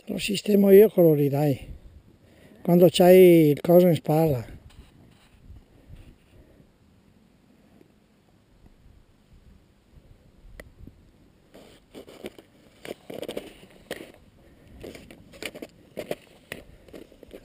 Lo sistemo io quello lì, dai. Quando c'hai il coso in spalla.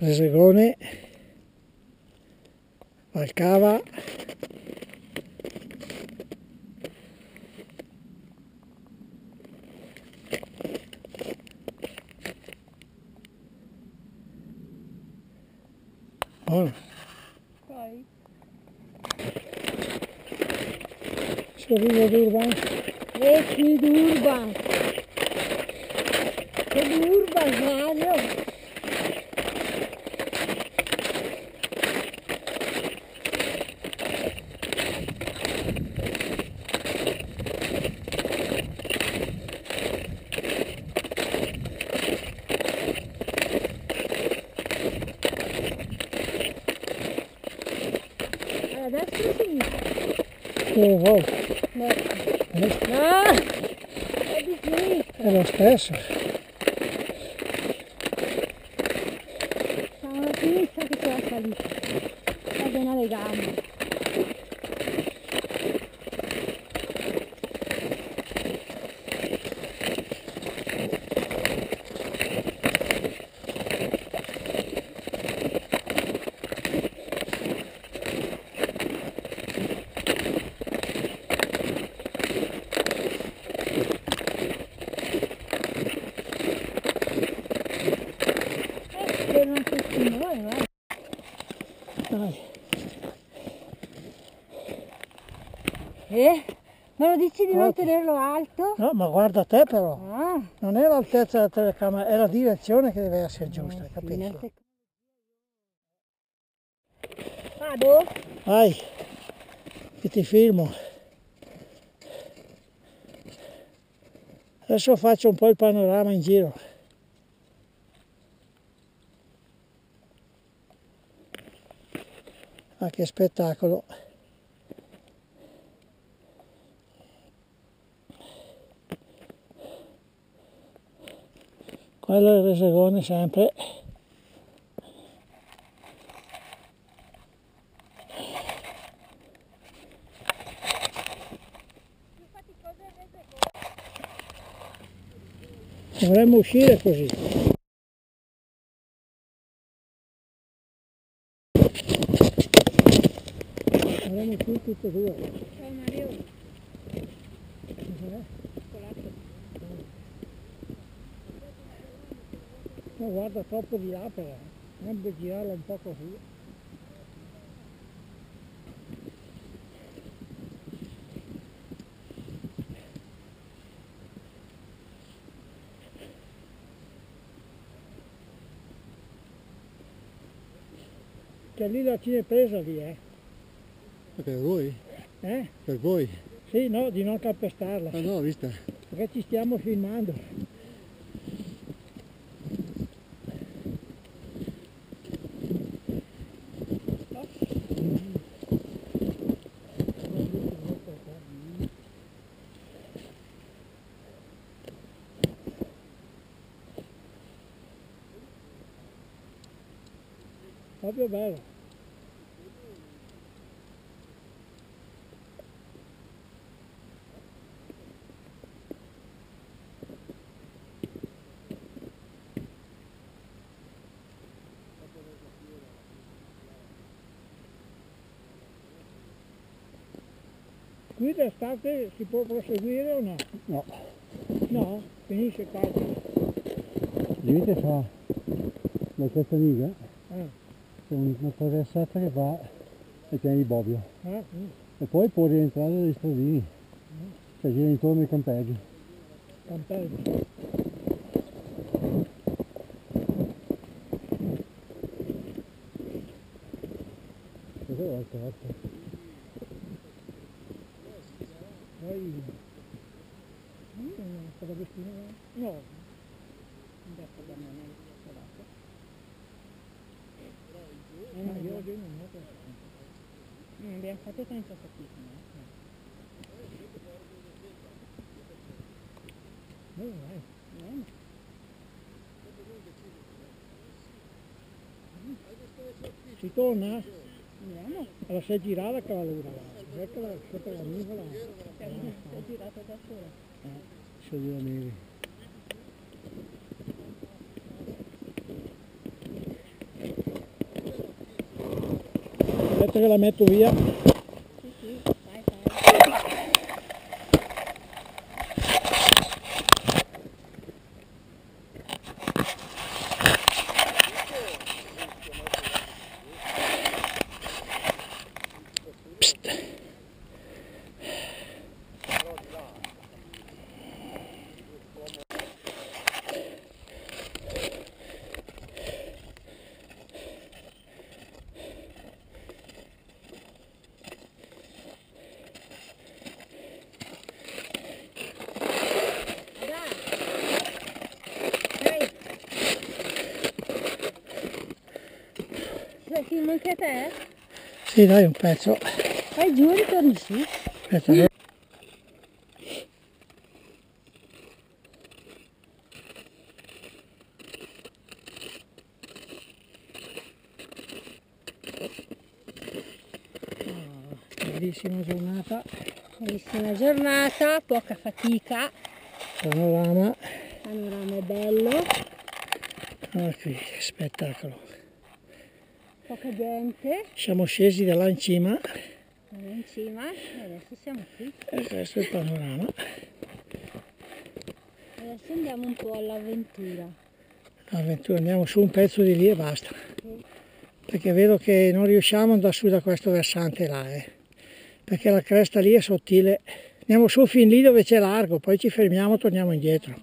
Resegone. Valcava. Buono. Poi? Sorriso d'Urban. Sì, d'Urban. Che d'Urban, Mario. Adesso o sinistra? Dove vuoi? No, è di sinistra. È lo stesso. Siamo alla sinistra che c'è la salita. Va bene alle gambe. Fermo anche il signore, va. Dai. Me lo dici di non Ottimo. tenerlo alto? No, ma guarda te però. Ah, Non è l'altezza della telecamera, è la direzione che deve essere giusta, capito? Vado? Vai, che ti filmo. Adesso faccio un po' il panorama in giro. Ah, che spettacolo. Quello è il resegone sempre. Dovremmo uscire così. Dovremmo uscire tutte e due. Ciao Mario. Cos'è? Colato. No, guarda troppo di là però. Dovrebbe girarla un po' così. Che lì la cinepresa lì, Per voi? Eh? Per voi? Sì, no, di non calpestarla. Ah no, ho vista. Perché ci stiamo filmando. Proprio bello. Qui d'estate si può proseguire o no? No, No? Finisce qua. il limite fa da questa riga, Ah, c'è una traversata che va ai piani di Bobbio. ah, E poi può rientrare dagli stradini, cioè gira intorno ai campeggi. campello. Questo è l'altra volta. Poi... cosa vestire? No. Adesso da me non ma io oggi non ho questo. Non abbiamo fatto tanto fatica, no? No, dai. No. ritorna? Vediamo. Allora si è girata con la luna, eccola sotto la nuvola. Si è girata da sola. Scegli la neve. Aspetta che la metto via. Sì, sì, vai. Filmo anche te? Sì, dai, un pezzo. Vai giù e ritorni su. Aspetta. Bellissima giornata. Bellissima giornata, poca fatica. Panorama. Panorama è bello. Ah, qui, che spettacolo. Poca gente. Siamo scesi da là in cima. Siamo in cima e adesso siamo qui. E questo è il panorama. Adesso andiamo un po' all'avventura. Avventura, andiamo su un pezzo di lì e basta. Perché vedo che non riusciamo ad andare su da questo versante là, perché la cresta lì è sottile. Andiamo su fin lì dove c'è largo, poi ci fermiamo e torniamo indietro.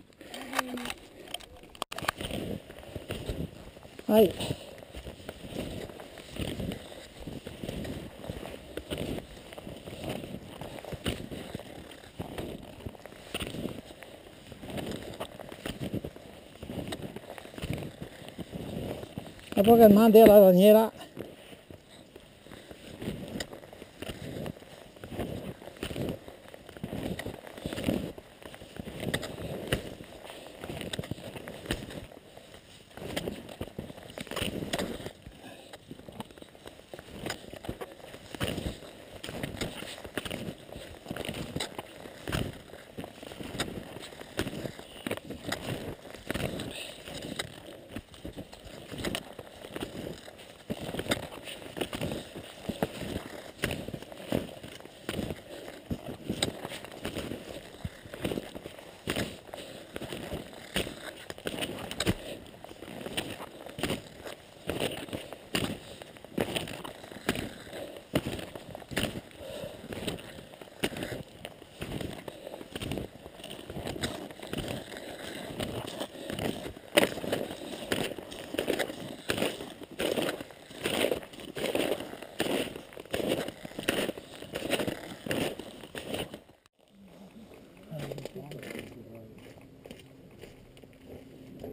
Vai. Dopo che mandi alla laniera.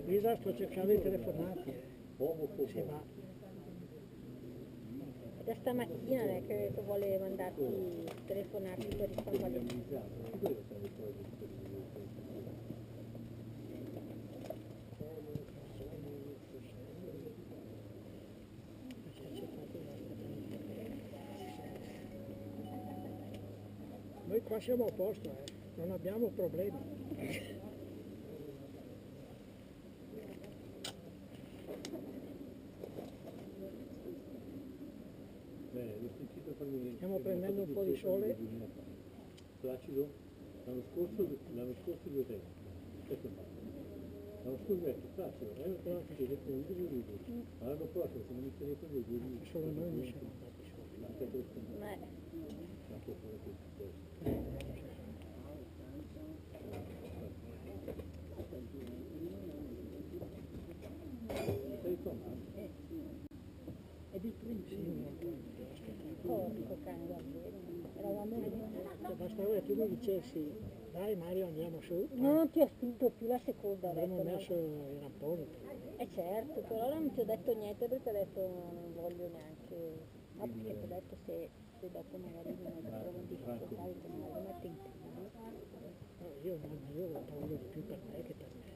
Lisa, sto cercando di telefonarti. Sì, ma Da stamattina lei che vuole mandarti, telefonarti per il San Valentino. noi qua siamo a posto, non abbiamo problemi. Stiamo prendendo un po' di sole. Placido, l'anno scorso 2 tempi. L'anno scorso è placido, però anche se detto un video. L'anno prossimo se non mi tenete voi 2 minuti. Solo noi non siamo andati soli. È di porco cane davvero. Eravamo Bastava che tu mi dicessi, dai Mario andiamo su. non ti ho spinto più la seconda, ho Avremmo detto, messo i ramponi. certo, però non ti ho detto niente perché ho detto non voglio neanche, no, perché ti ho detto se dopo magari non trovo difficoltà, magari lo metto in piedi. No, io ho paura di più per me che per me.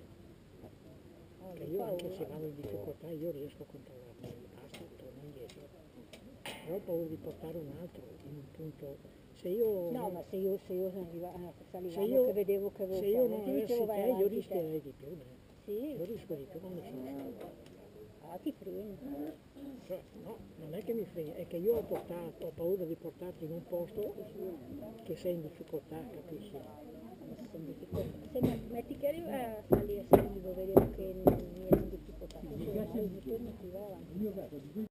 Ho Che di io anche se paura. vado in difficoltà io riesco a controllarmi, basta, torno indietro. però ho paura di portare un altro in un punto. Se io No, non- ma se io salivamo se io, che vedevo che avevo se io non ti avessi dicevo vai te, io avanti te. rischierei di più. Sì, Io rischio di più quando finisco. ti freni. Cioè, no, non è che mi frega, è che io ho paura di portarti in un posto che sei in difficoltà, capisci? Se metti che arriva a salire, vedevo che non ero in difficoltà, poi mi vai avanti. Il mio caso di